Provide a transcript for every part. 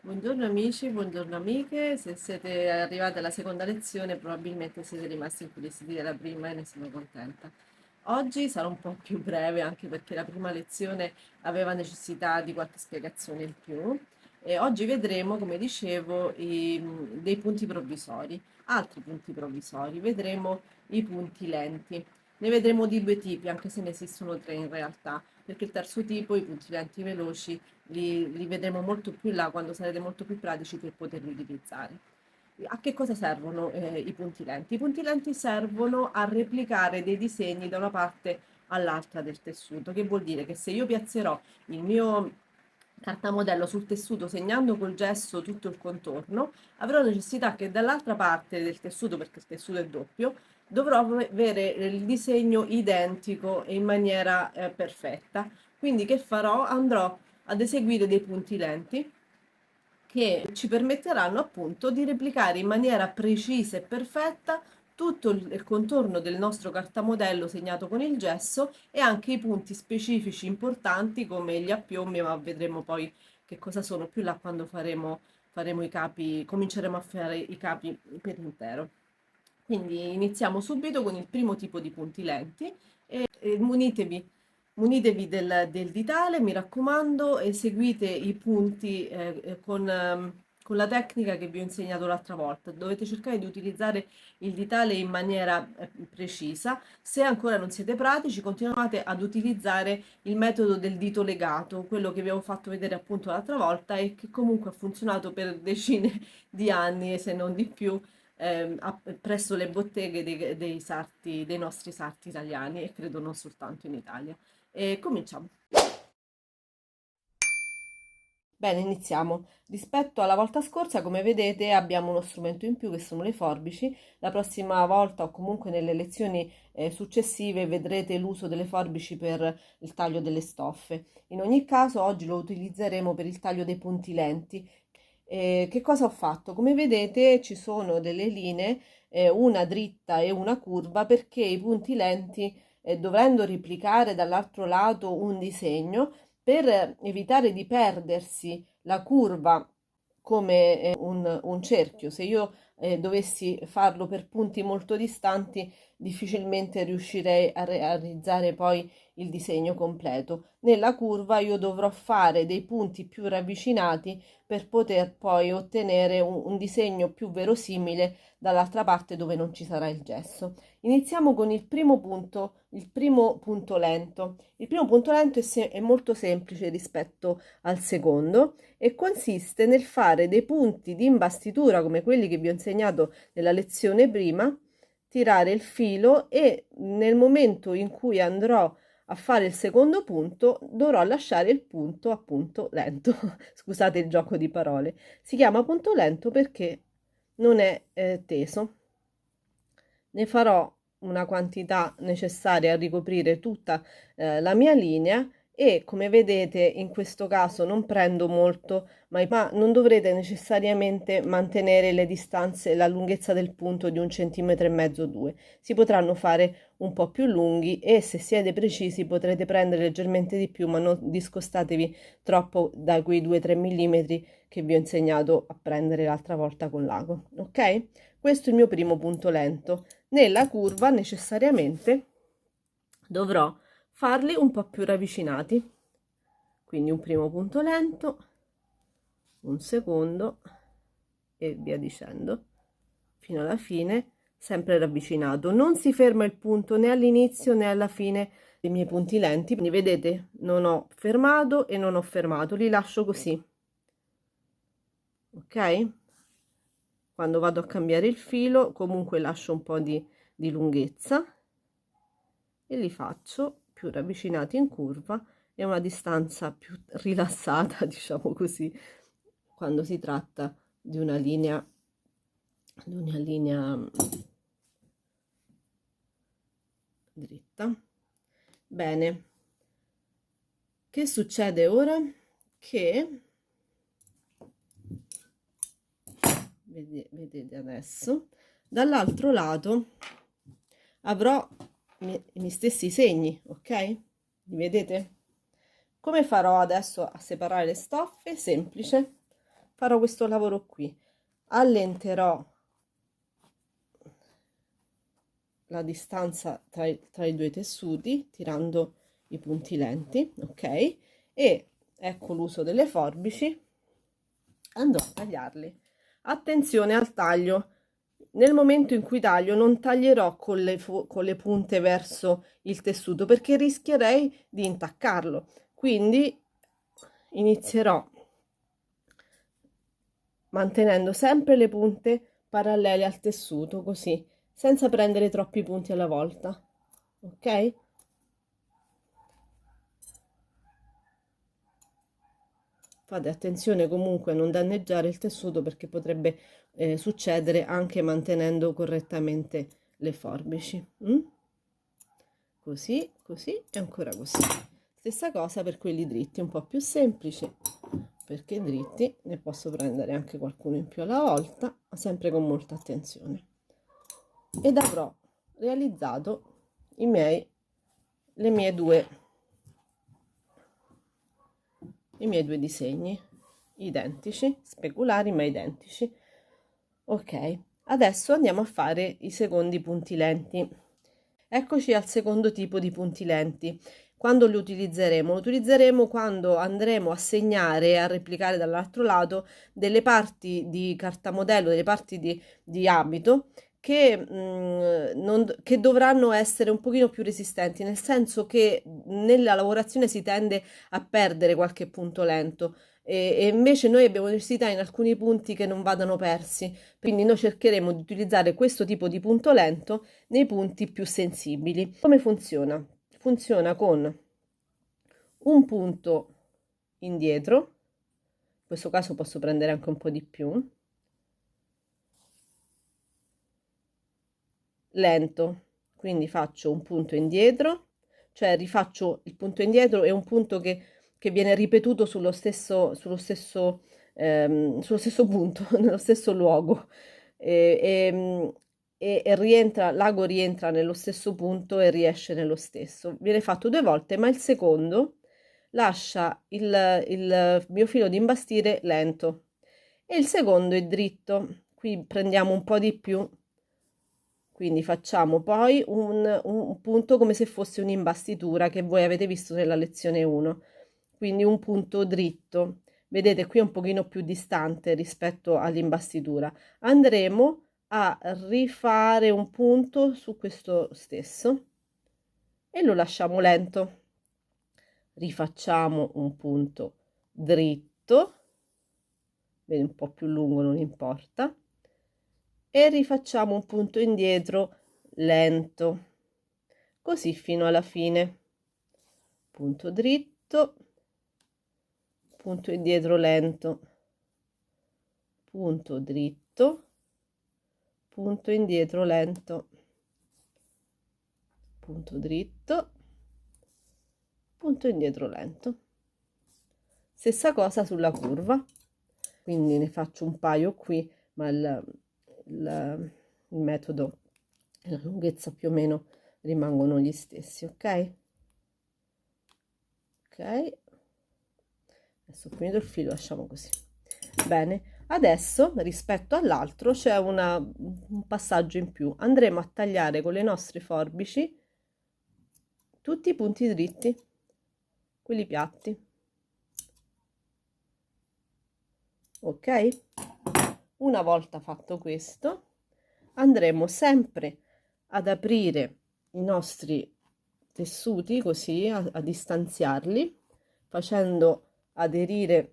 Buongiorno amici, buongiorno amiche. Se siete arrivati alla seconda lezione, probabilmente siete rimasti incuriositi della prima e ne sono contenta. Oggi sarà un po' più breve anche perché la prima lezione aveva necessità di qualche spiegazione in più e oggi vedremo, come dicevo, dei punti provvisori, altri punti provvisori. Vedremo i punti lenti. Ne vedremo di due tipi, anche se ne esistono tre in realtà, perché il terzo tipo, i punti lenti veloci, li vedremo molto più in là quando sarete molto più pratici per poterli utilizzare. A che cosa servono i punti lenti? I punti lenti servono a replicare dei disegni da una parte all'altra del tessuto, che vuol dire che se io piazzerò il mio cartamodello sul tessuto segnando col gesso tutto il contorno, avrò necessità che dall'altra parte del tessuto, perché il tessuto è doppio, dovrò avere il disegno identico e in maniera perfetta. Quindi che farò? Andrò ad eseguire dei punti lenti che ci permetteranno appunto di replicare in maniera precisa e perfetta tutto il contorno del nostro cartamodello segnato con il gesso e anche i punti specifici importanti come gli appiomi, ma vedremo poi che cosa sono più là quando faremo i capi, cominceremo a fare i capi per intero. Quindi iniziamo subito con il primo tipo di punti lenti e munitevi del ditale, mi raccomando, eseguite i punti con la tecnica che vi ho insegnato l'altra volta. Dovete cercare di utilizzare il ditale in maniera precisa. Se ancora non siete pratici, continuate ad utilizzare il metodo del dito legato, quello che vi avevo fatto vedere appunto l'altra volta e che comunque ha funzionato per decine di anni, se non di più, presso le botteghe dei nostri sarti italiani e credo non soltanto in Italia. Cominciamo. Bene, iniziamo. Rispetto alla volta scorsa, come vedete, abbiamo uno strumento in più che sono le forbici. La prossima volta o comunque nelle lezioni successive vedrete l'uso delle forbici per il taglio delle stoffe. In ogni caso, oggi lo utilizzeremo per il taglio dei punti lenti. Che cosa ho fatto? Come vedete, ci sono delle linee, una dritta e una curva, perché i punti lenti, dovendo replicare dall'altro lato un disegno, per evitare di perdersi la curva come un cerchio, se io dovessi farlo per punti molto distanti, difficilmente riuscirei a realizzare poi il disegno completo. Nella curva io dovrò fare dei punti più ravvicinati per poter poi ottenere un disegno più verosimile dall'altra parte dove non ci sarà il gesso. Iniziamo con il primo punto lento. Il primo punto lento è molto semplice rispetto al secondo e consiste nel fare dei punti di imbastitura come quelli che vi ho insegnato nella lezione prima, tirare il filo e nel momento in cui andrò a fare il secondo punto dovrò lasciare il punto appunto lento. Scusate il gioco di parole. Si chiama punto lento perché non è teso. Ne farò una quantità necessaria a ricoprire tutta la mia linea e come vedete in questo caso non prendo molto, ma non dovrete necessariamente mantenere le distanze, la lunghezza del punto di 1,5 cm, 2. Si potranno fare un po' più lunghi e se siete precisi potrete prendere leggermente di più, ma non discostatevi troppo da quei 2-3 mm che vi ho insegnato a prendere l'altra volta con l'ago, ok? Questo è il mio primo punto lento. Nella curva necessariamente dovrò farli un po' più ravvicinati, quindi un primo punto lento, un secondo e via dicendo fino alla fine, sempre ravvicinato. Non si ferma il punto né all'inizio né alla fine dei miei punti lenti, quindi vedete non ho fermato e non ho fermato, li lascio così, ok? Quando vado a cambiare il filo comunque lascio un po' di lunghezza e li faccio più ravvicinati in curva e a una distanza più rilassata, diciamo così, quando si tratta di una linea dritta. Bene, che succede ora? Che vedete adesso dall'altro lato avrò i miei stessi segni, ok? Li vedete? Come farò adesso a separare le stoffe? Semplice, farò questo lavoro qui, allenterò la distanza tra i due tessuti tirando i punti lenti, ok? E ecco l'uso delle forbici, andrò a tagliarli. Attenzione al taglio, nel momento in cui taglio non taglierò con le punte verso il tessuto perché rischierei di intaccarlo, quindi inizierò mantenendo sempre le punte parallele al tessuto, così, senza prendere troppi punti alla volta, ok? Fate attenzione comunque a non danneggiare il tessuto perché potrebbe succedere anche mantenendo correttamente le forbici. Così, così e ancora così. Stessa cosa per quelli dritti, un po' più semplici, perché dritti ne posso prendere anche qualcuno in più alla volta, ma sempre con molta attenzione. Ed avrò realizzato i miei due disegni identici, speculari ma identici. Ok, adesso andiamo a fare i secondi punti lenti. Eccoci al secondo tipo di punti lenti. Quando li utilizzeremo? Lo utilizzeremo quando andremo a segnare e a replicare dall'altro lato delle parti di cartamodello, delle parti di abito che dovranno essere un pochino più resistenti, nel senso che nella lavorazione si tende a perdere qualche punto lento e invece noi abbiamo necessità in alcuni punti che non vadano persi, quindi noi cercheremo di utilizzare questo tipo di punto lento nei punti più sensibili. Come funziona? Funziona con un punto indietro, in questo caso posso prendere anche un po' di più, lento, quindi faccio un punto indietro, cioè rifaccio il punto indietro e un punto che viene ripetuto sullo stesso punto, nello stesso luogo e rientra, l'ago rientra nello stesso punto e riesce nello stesso. Viene fatto 2 volte, ma il secondo lascia il mio filo di imbastire lento e il secondo è dritto. Qui prendiamo un po' di più, quindi facciamo poi un punto come se fosse un'imbastitura che voi avete visto nella lezione 1, quindi un punto dritto. Vedete qui è un pochino più distante rispetto all'imbastitura. Andremo a rifare un punto su questo stesso e lo lasciamo lento. Rifacciamo un punto dritto, vedi un po' più lungo, non importa, e rifacciamo un punto indietro lento, così fino alla fine. Punto dritto, punto indietro lento, punto dritto, punto indietro lento, punto dritto, punto indietro lento. Stessa cosa sulla curva, quindi ne faccio un paio qui, ma il metodo e la lunghezza più o meno rimangono gli stessi, ok? Ok, adesso ho finito il filo, lasciamo così. Bene, adesso rispetto all'altro c'è un passaggio in più. Andremo a tagliare con le nostre forbici tutti i punti dritti, quelli piatti. Ok? Una volta fatto questo, andremo sempre ad aprire i nostri tessuti così, a distanziarli, facendo aderire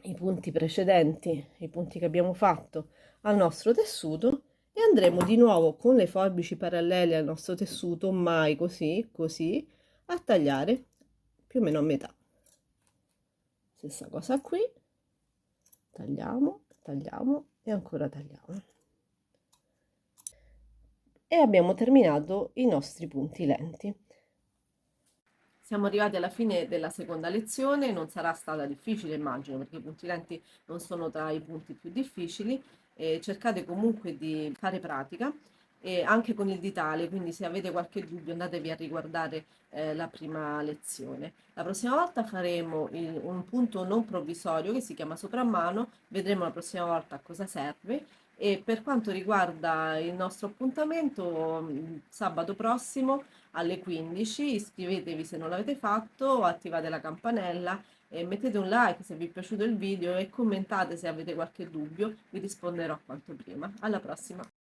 i punti precedenti, i punti che abbiamo fatto al nostro tessuto e andremo di nuovo con le forbici parallele al nostro tessuto, mai così, così, a tagliare più o meno a metà. Stessa cosa qui, tagliamo, tagliamo e ancora tagliamo. E abbiamo terminato i nostri punti lenti. Siamo arrivati alla fine della seconda lezione, non sarà stata difficile immagino perché i punti lenti non sono tra i punti più difficili, cercate comunque di fare pratica e anche con il ditale, quindi se avete qualche dubbio andatevi a riguardare la prima lezione. La prossima volta faremo un punto non provvisorio che si chiama soprammano, vedremo la prossima volta a cosa serve. E per quanto riguarda il nostro appuntamento, sabato prossimo alle 15, iscrivetevi se non l'avete fatto, attivate la campanella e mettete un like se vi è piaciuto il video e commentate se avete qualche dubbio, vi risponderò quanto prima. Alla prossima!